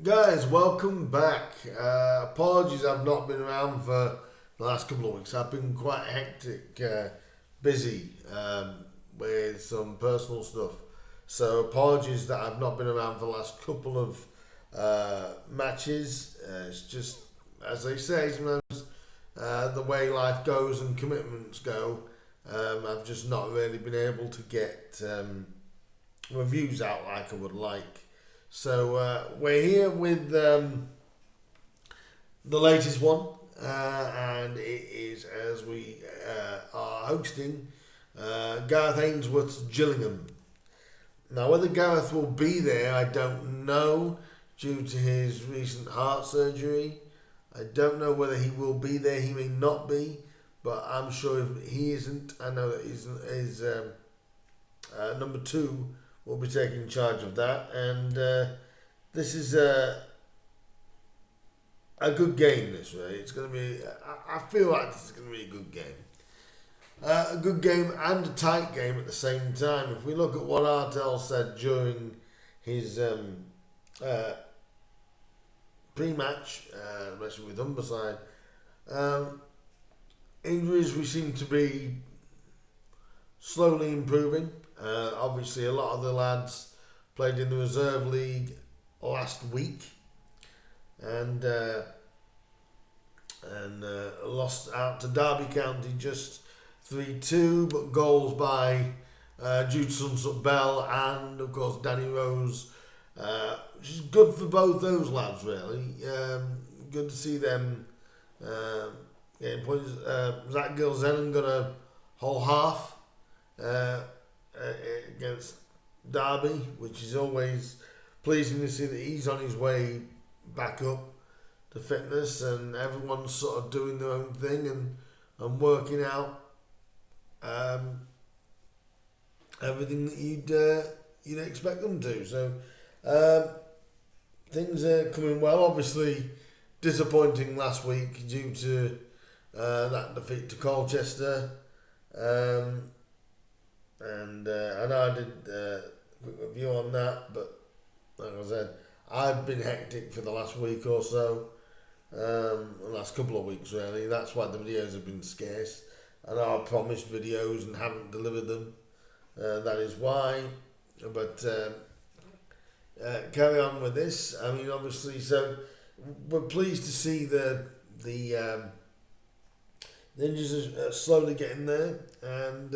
Guys, welcome back. Apologies I've not been around for the last couple of weeks. I've been quite hectic, busy with some personal stuff. So apologies that I've not been around for the last couple of matches. It's just, as they say, sometimes the way life goes and commitments go, I've just not really been able to get reviews out like I would like. So we're here with the latest one, and it is as we are hosting Gareth Ainsworth's Gillingham. Now, whether Gareth will be there, I don't know, due to his recent heart surgery. I don't know whether he will be there. He may not be, but I'm sure if he isn't, I know that his number two will be taking charge of that, and this is a good game. This way, it's going to be. I feel like this is going to be a good game, a good game and a tight game at the same time. If we look at what Artell said during his pre-match, especially with Humberside, injuries we seem to be slowly improving. Obviously, a lot of the lads played in the reserve league last week and lost out to Derby County just 3-2, but goals by Jude Sunsup Bell and of course Danny Rose, which is good for both those lads really. Good to see them getting points. Zach Gilzennan got a whole half against Derby, which is always pleasing to see that he's on his way back up to fitness, and everyone's sort of doing their own thing and working out everything that you'd expect them to. So things are coming well. Obviously, disappointing last week due to that defeat to Colchester. And I know I did a quick review on that, but like I said, I've been hectic for the last week or so, the last couple of weeks really. That's why the videos have been scarce. I know I promised videos and haven't delivered them. That is why. But carry on with this. I mean, obviously, so we're pleased to see the injuries are slowly getting there, and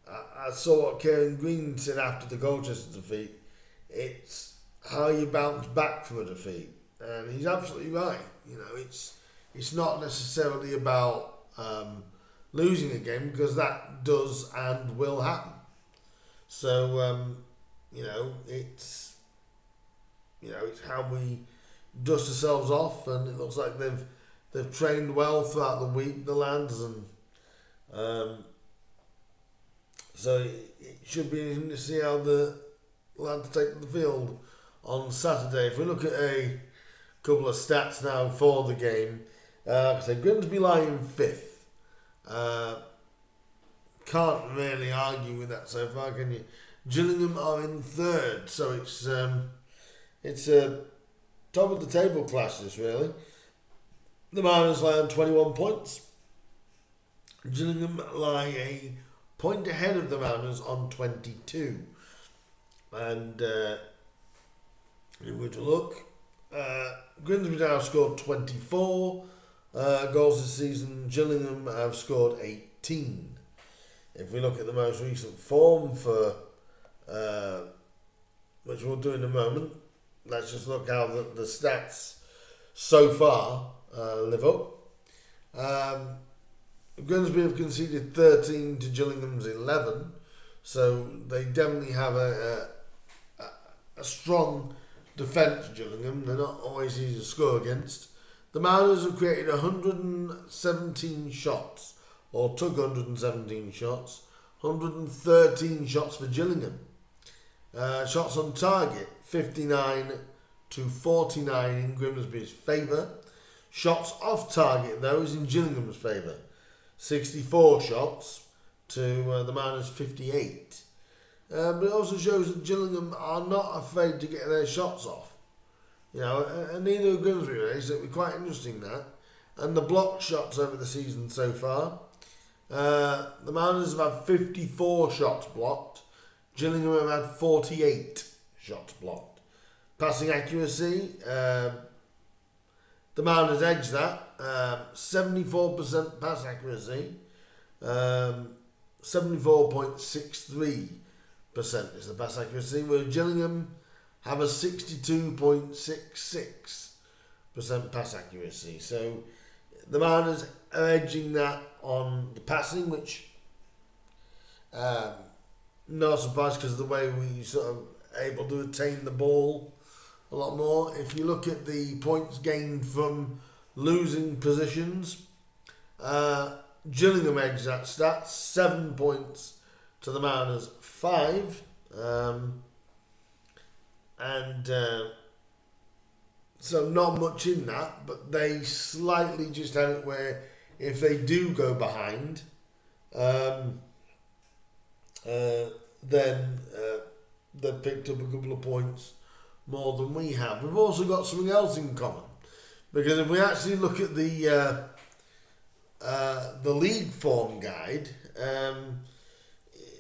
I saw what Kieran Green said after the Colchester defeat. It's how you bounce back from a defeat, and he's absolutely right. You know, it's not necessarily about losing a game, because that does and will happen. So it's how we dust ourselves off, and it looks like they've trained well throughout the week, the lads, and so it should be interesting to see how the lads take the field on Saturday. If we look at a couple of stats now for the game, so Grimsby lie in fifth. Can't really argue with that so far, can you? Gillingham are in third, so it's a top of the table clash, this really. The Mariners lie on 21 points. Gillingham lie a point ahead of the Mariners on 22. And if we were to look, Grimsby now scored 24 goals this season. Gillingham have scored 18. If we look at the most recent form for, which we'll do in a moment, let's just look how the stats so far live up. Grimsby have conceded 13 to Gillingham's 11, so they definitely have a strong defence, Gillingham. They're not always easy to score against. The Mariners have created 117 shots, or took 117 shots, 113 shots for Gillingham. Shots on target, 59 to 49 in Grimsby's favour. Shots off target, though, is in Gillingham's favour. 64 shots to the Mariners' 58. But it also shows that Gillingham are not afraid to get their shots off. and neither are Grimsby really, so it'll be quite interesting that. And the block shots over the season so far. The Mariners have had 54 shots blocked. Gillingham have had 48 shots blocked. Passing accuracy, the Mariners edge that. 74% pass accuracy. 74.63% is the pass accuracy, where Gillingham have a 62.66% pass accuracy. So the Mariners are edging that on the passing, which no surprise because of the way we sort of able to attain the ball a lot more. If you look at the points gained from losing positions, Gillingham edged that stat, 7 points to the Mariners 5, so not much in that, but they slightly just have it where if they do go behind, then they've picked up a couple of points more than we have. We've also got something else in common, because if we actually look at the league form guide,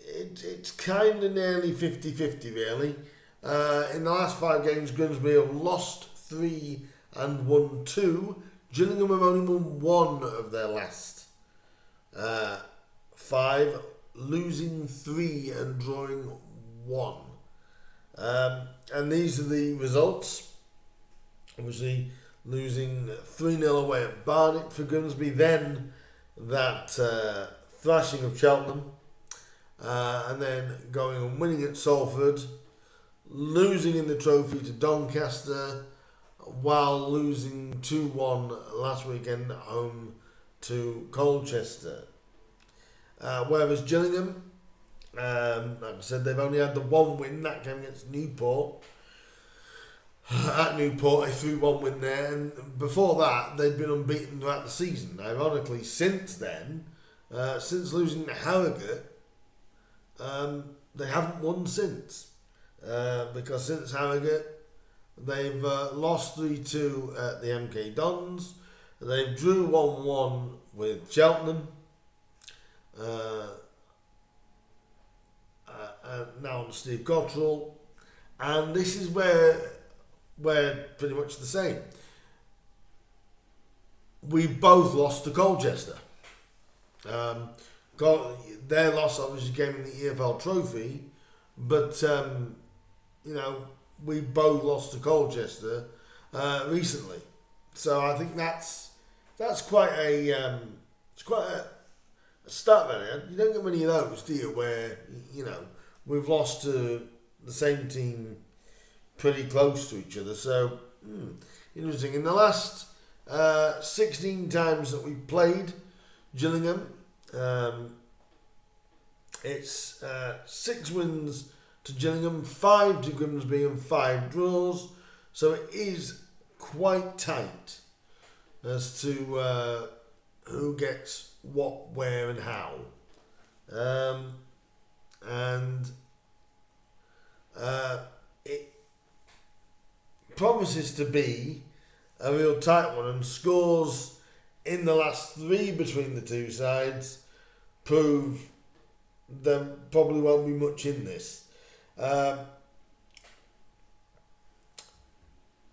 it's kind of nearly 50-50 really. In the last 5 games, Grimsby have lost 3 and won 2. Gillingham have only won 1 of their last 5, losing 3 and drawing 1. And these are the results. Obviously, losing 3-0 away at Barnet for Grimsby, then that thrashing of Cheltenham, and then going and winning at Salford, losing in the trophy to Doncaster, while losing 2-1 last weekend at home to Colchester. Whereas Gillingham, like I said, they've only had the 1 win, that came against Newport. At Newport, a 3-1 win there, and before that, they'd been unbeaten throughout the season. Ironically, since then, since losing to Harrogate, they haven't won since. Because since Harrogate, they've lost 3-2 at the MK Dons. They've drew 1-1 with Cheltenham. Now on Steve Cottrell. And this is where we're pretty much the same. We both lost to Colchester. Their loss obviously came in the EFL Trophy, but we both lost to Colchester recently. So I think that's quite a start there. You don't get many of those, do you? Where we've lost to the same team pretty close to each other. So interesting. In the last 16 times that we played Gillingham, it's 6 wins to Gillingham, 5 to Grimsby, and 5 draws. So it is quite tight as to who gets what, where, and how. It promises to be a real tight one, and scores in the last 3 between the two sides prove there probably won't be much in this.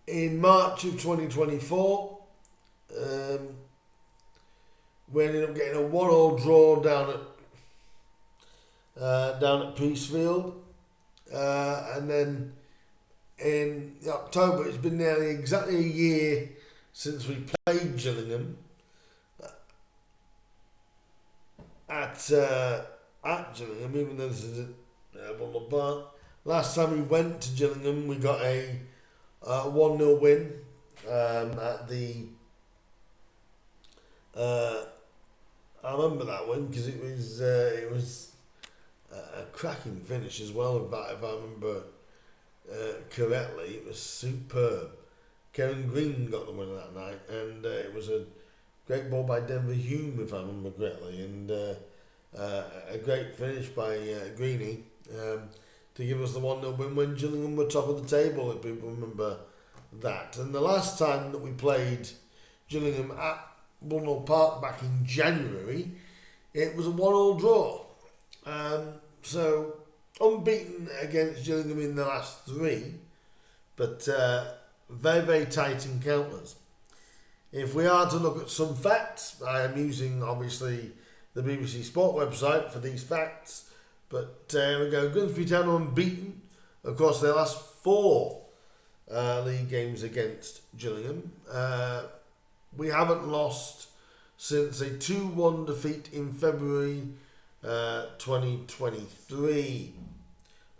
In March of 2024, we ended up getting a 1-1 draw down at Peacefield, and then in October, it's been nearly exactly a year since we played Gillingham at Gillingham, even though this is at Park. Last time we went to Gillingham, we got a 1-0 win at the. I remember that win because it was a cracking finish as well. If I remember correctly, it was superb. Kevin Green got the winner that night, and it was a great ball by Denver Hume, if I remember correctly, and a great finish by Greeny to give us the 1-0 win when Gillingham were top of the table, if people remember that. And the last time that we played Gillingham at Bunwell Park back in January, it was a 1-1 draw. So unbeaten against Gillingham in the last 3, but very, very tight encounters. If we are to look at some facts, I am using obviously the BBC Sport website for these facts, but here we go. Grimsby Town are unbeaten across their last 4 league games against Gillingham. We haven't lost since a 2-1 defeat in February 2023.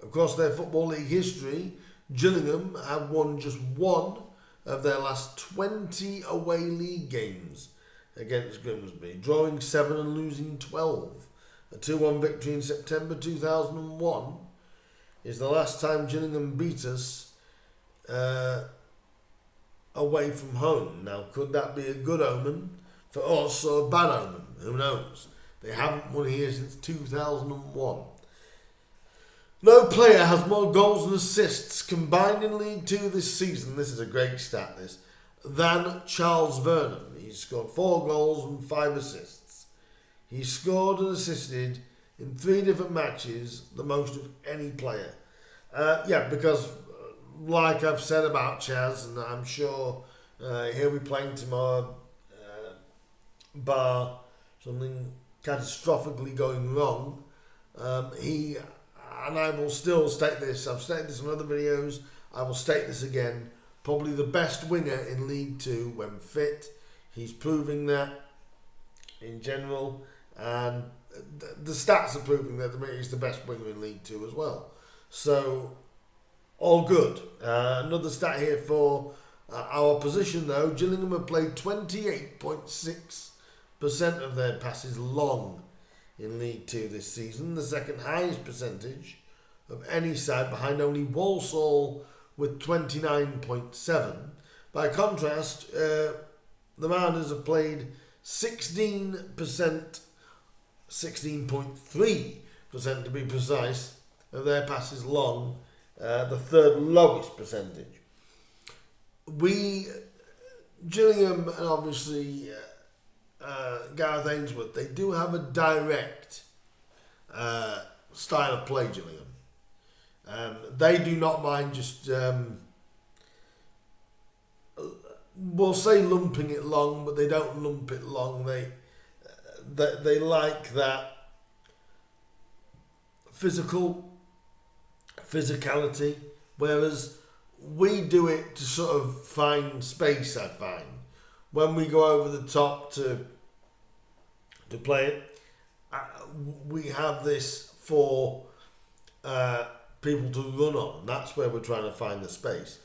Across their Football League history, Gillingham have won just 1 of their last 20 away league games against Grimsby, drawing 7 and losing 12. A 2-1 victory in September 2001 is the last time Gillingham beat us away from home. Now, could that be a good omen for us or a bad omen? Who knows? They haven't won here since 2001. No player has more goals and assists combined in League Two this season, this is a great stat this, than Charles Vernon. He's scored 4 goals and 5 assists. He scored and assisted in 3 different matches, the most of any player. Because like I've said about Chaz, and I'm sure he'll be playing tomorrow, bar something catastrophically going wrong, and I will still state this, I've stated this in other videos, I will state this again, probably the best winger in League Two when fit. He's proving that in general, and the stats are proving that he's the best winger in League Two as well. So, all good. Another stat here for our opposition though, Gillingham have played 28.6% of their passes long in League Two this season, the second highest percentage of any side behind only Walsall with 29.7. By contrast, the Mariners have played 16.3% to be precise, of their passes long, the third lowest percentage. Gillingham and obviously Gareth Ainsworth, they do have a direct style of play, Gillingham. They do not mind just, we'll say lumping it long, but they don't lump it long. They like that physicality, whereas we do it to sort of find space, I find. When we go over the top to play it, we have this for people to run on. That's where we're trying to find the space.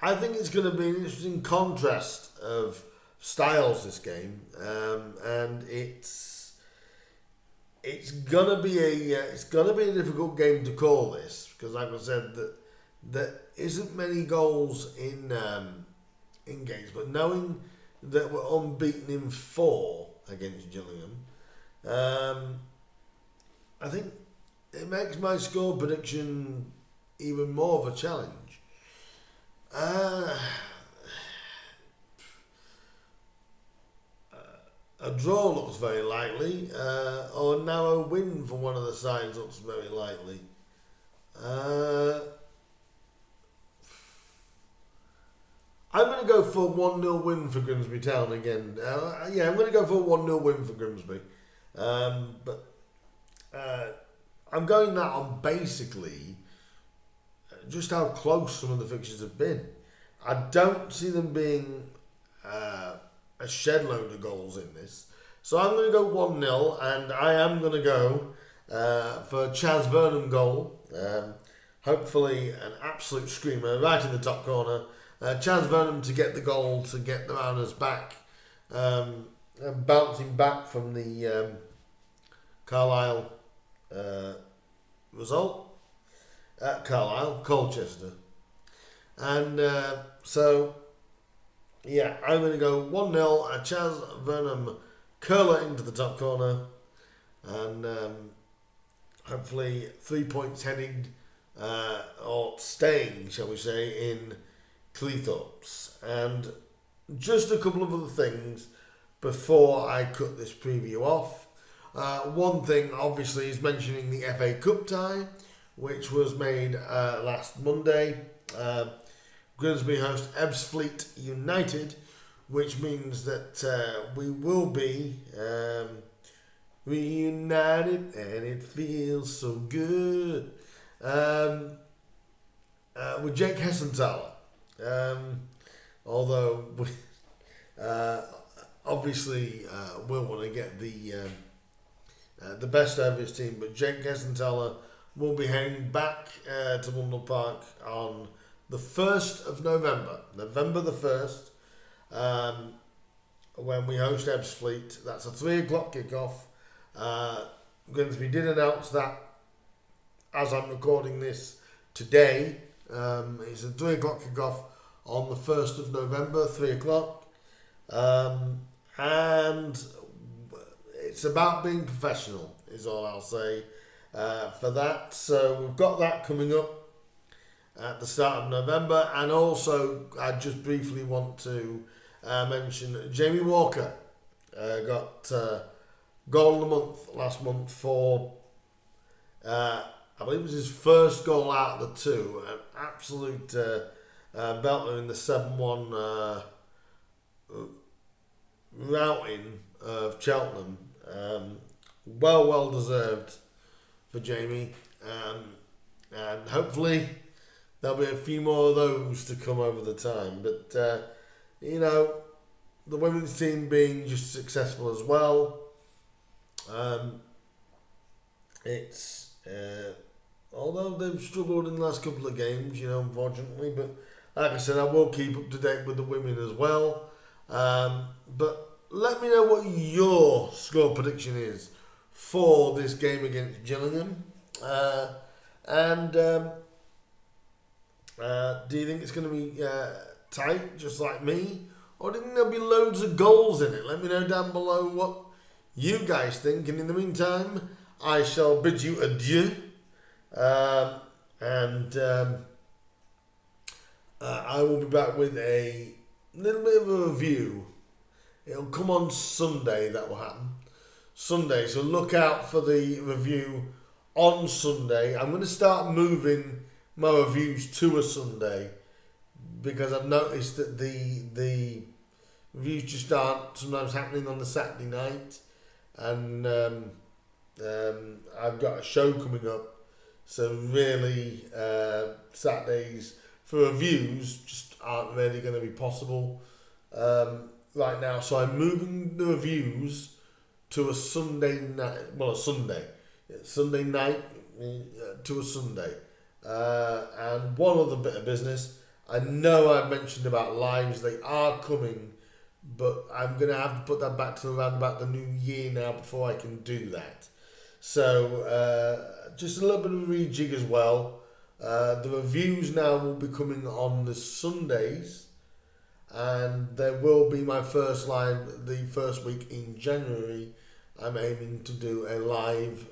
I think it's going to be an interesting contrast of styles this game, and it's gonna be a difficult game to call this, because, like I said, that there isn't many goals in games, but knowing that we're unbeaten in 4 against Gillingham, I think it makes my score prediction even more of a challenge. A draw looks very likely, or a narrow win for one of the sides looks very likely. I'm going to go for a 1-0 win for Grimsby Town again. I'm going to go for a 1-0 win for Grimsby. But I'm going that on basically just how close some of the fixtures have been. I don't see them being a shed load of goals in this. So I'm going to go 1-0, and I am going to go for a Chaz Vernon goal. Hopefully an absolute screamer right in the top corner. Chaz Vernon to get the goal, to get the Mariners back, bouncing back from the Carlisle result at Carlisle, Colchester. And I'm going to go 1-0, a Chaz Vernon curler into the top corner, and hopefully 3 points heading, or staying, shall we say, Cleethorpes. And just a couple of other things before I cut this preview off. One thing, obviously, is mentioning the FA Cup tie, which was made last Monday. Grimsby host Ebbsfleet United, which means that we will be reunited, and it feels so good. With Jake Hessenthaler. Although we obviously we'll want to get the best out of his team, but Jake Hessenthaler will be heading back to Wundle Park on the 1st of November, November the 1st, when we host Ebbsfleet. That's a 3 o'clock kickoff. Grimsby did announce that as I'm recording this today. It's a 3 o'clock kickoff on the 1st of November, 3 o'clock. And it's about being professional, is all I'll say for that. So we've got that coming up at the start of November. And also, I just briefly want to mention Jamie Walker got goal of the month last month for, I believe it was his first goal out of the two. An absolute belter in the 7-1 routing of Cheltenham. Well deserved for Jamie. And hopefully there'll be a few more of those to come over the time. But, the women's team being just successful as well. It's although they've struggled in the last couple of games, unfortunately, but like I said, I will keep up to date with the women as well. But let me know what your score prediction is for this game against Gillingham. And do you think it's going to be tight, just like me? Or do you think there'll be loads of goals in it? Let me know down below what you guys think. And in the meantime, I shall bid you adieu. I will be back with a little bit of a review. It'll come on Sunday, that will happen. Sunday, so look out for the review on Sunday. I'm going to start moving my reviews to a Sunday because I've noticed that the reviews just aren't sometimes happening on the Saturday night. And I've got a show coming up. So really, Saturdays for reviews just aren't really going to be possible right now. So I'm moving the reviews to a Sunday night. Well, Sunday night to a Sunday. And one other bit of business. I know I mentioned about lives. They are coming, but I'm going to have to put that back to around about the new year now before I can do that. So just a little bit of a rejig as well. The reviews now will be coming on the Sundays, and there will be my first live the first week in January. I'm aiming to do a live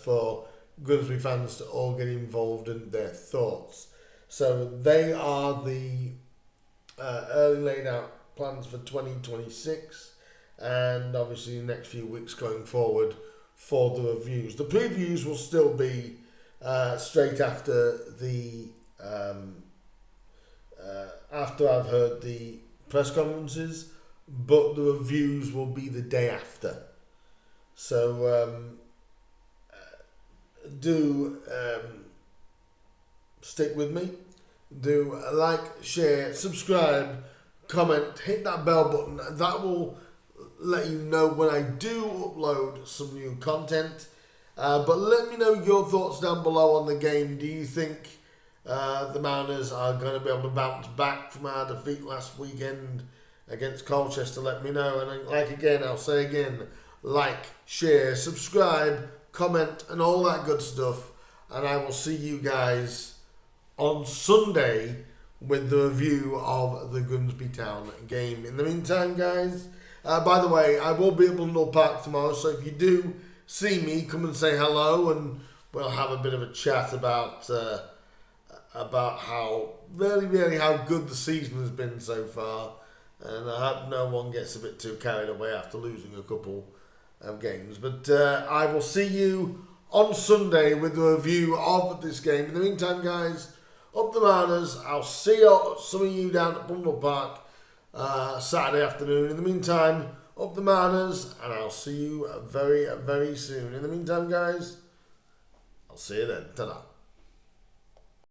for Grimsby fans to all get involved in their thoughts. So they are the early laid out plans for 2026, and obviously the next few weeks going forward for the reviews. The previews will still be straight after the after I've heard the press conferences, but the reviews will be the day after. So do stick with me. Do like, share, subscribe, comment, hit that bell button. That will let you know when I do upload some new content. But let me know your thoughts down below on the game. Do you think the Mariners are going to be able to bounce back from our defeat last weekend against Colchester? Let me know. And I'll say again, like, share, subscribe, comment, and all that good stuff. And I will see you guys on Sunday with the review of the Grimsby Town game. In the meantime, guys, by the way, I will be at Wundle Park tomorrow, so if you do see me, come and say hello, and we'll have a bit of a chat about about how really how good the season has been so far, and I hope no one gets a bit too carried away after losing a couple of games. But I will see you on Sunday with a review of this game. In the meantime, guys, up the Mariners. I'll see some of you down at Brundle Park Saturday afternoon. In the meantime, up the Mariners, and I'll see you very soon. In the meantime, guys, I'll see you then. Ta-da.